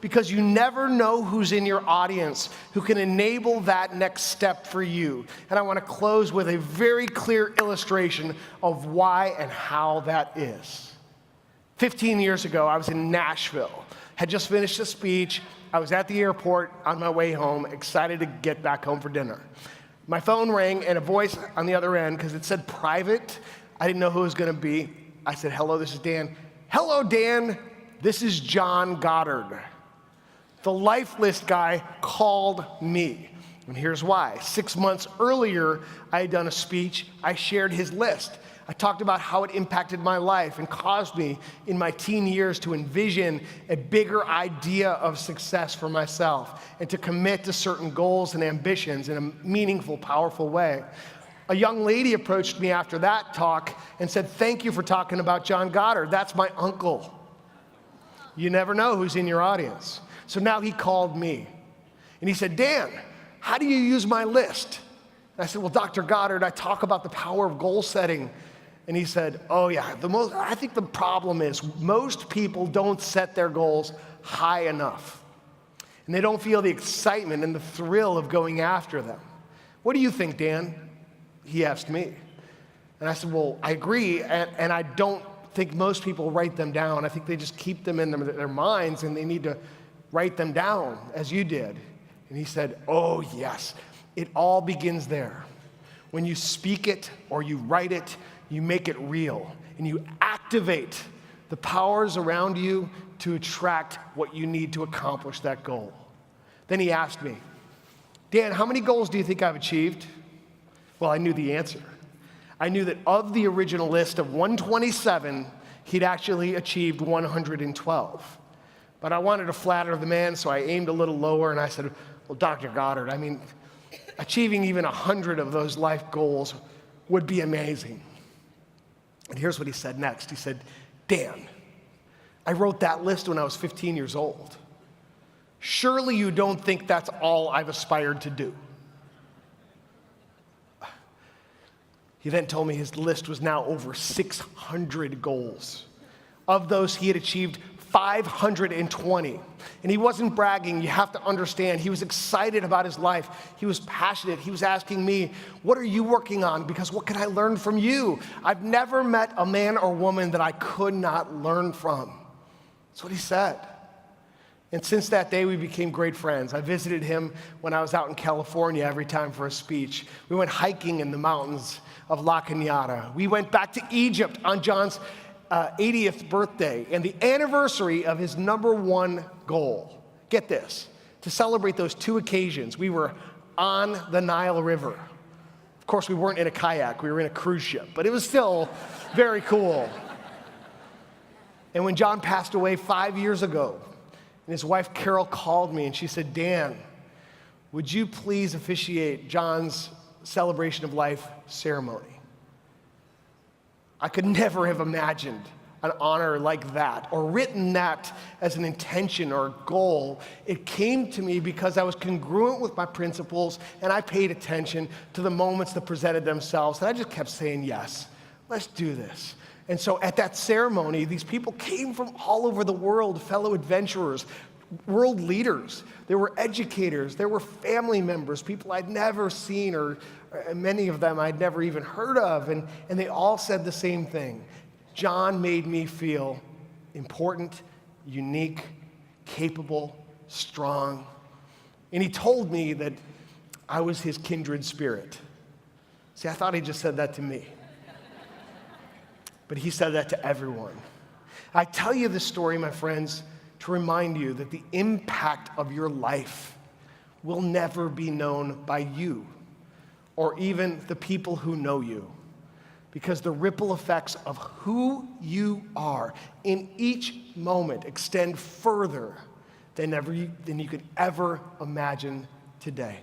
because you never know who's in your audience who can enable that next step for you. And I want to close with a very clear illustration of why and how that is. 15 years ago, I was in Nashville, had just finished a speech. I was at the airport on my way home, excited to get back home for dinner. My phone rang and a voice on the other end, because it said private. I didn't know who it was going to be. I said, hello, this is Dan. Hello, Dan. This is John Goddard. The Life List guy called me. And here's why. 6 months earlier, I had done a speech. I shared his list. I talked about how it impacted my life and caused me in my teen years to envision a bigger idea of success for myself and to commit to certain goals and ambitions in a meaningful, powerful way. A young lady approached me after that talk and said, thank you for talking about John Goddard. That's my uncle. You never know who's in your audience. So now he called me and he said, Dan, how do you use my list? And I said, well, Dr. Goddard, I talk about the power of goal setting. And he said, oh yeah, I think the problem is most people don't set their goals high enough. And they don't feel the excitement and the thrill of going after them. What do you think, Dan? He asked me. And I said, well, I agree, and I don't think most people write them down. I think they just keep them in their minds, and they need to write them down, as you did. And he said, oh yes, it all begins there. When you speak it or you write it, you make it real, and you activate the powers around you to attract what you need to accomplish that goal. Then he asked me, Dan, how many goals do you think I've achieved? Well, I knew the answer. I knew that of the original list of 127, he'd actually achieved 112. But I wanted to flatter the man, so I aimed a little lower, and I said, well, Dr. Goddard, I mean, achieving even 100 of those life goals would be amazing. And here's what he said next. He said, Dan, I wrote that list when I was 15 years old. Surely you don't think that's all I've aspired to do. He then told me his list was now over 600 goals. Of those, he had achieved 520. And he wasn't bragging. You have to understand, he was excited about his life. He was passionate. He was asking me, what are you working on? Because what can I learn from you? I've never met a man or woman that I could not learn from. That's what he said. And since that day, we became great friends. I visited him when I was out in California every time for a speech. We went hiking in the mountains of La Cañada. We went back to Egypt on John's 80th birthday and the anniversary of his #1 goal. Get this, to celebrate those two occasions, we were on the Nile River. Of course, we weren't in a kayak, we were in a cruise ship, but it was still very cool. And when John passed away 5 years ago, and his wife Carol called me and she said, Dan, would you please officiate John's celebration of life ceremony? I could never have imagined an honor like that or written that as an intention or goal. It came to me because I was congruent with my principles and I paid attention to the moments that presented themselves. And I just kept saying, yes, let's do this. And so at that ceremony, these people came from all over the world, fellow adventurers, world leaders. There were educators, there were family members, people I'd never seen, or many of them I'd never even heard of, and they all said the same thing. John made me feel important, unique, capable, strong, and he told me that I was his kindred spirit. See, I thought he just said that to me, but he said that to everyone. I tell you this story, my friends, to remind you that the impact of your life will never be known by you or even the people who know you, because the ripple effects of who you are in each moment extend further than you could ever imagine today.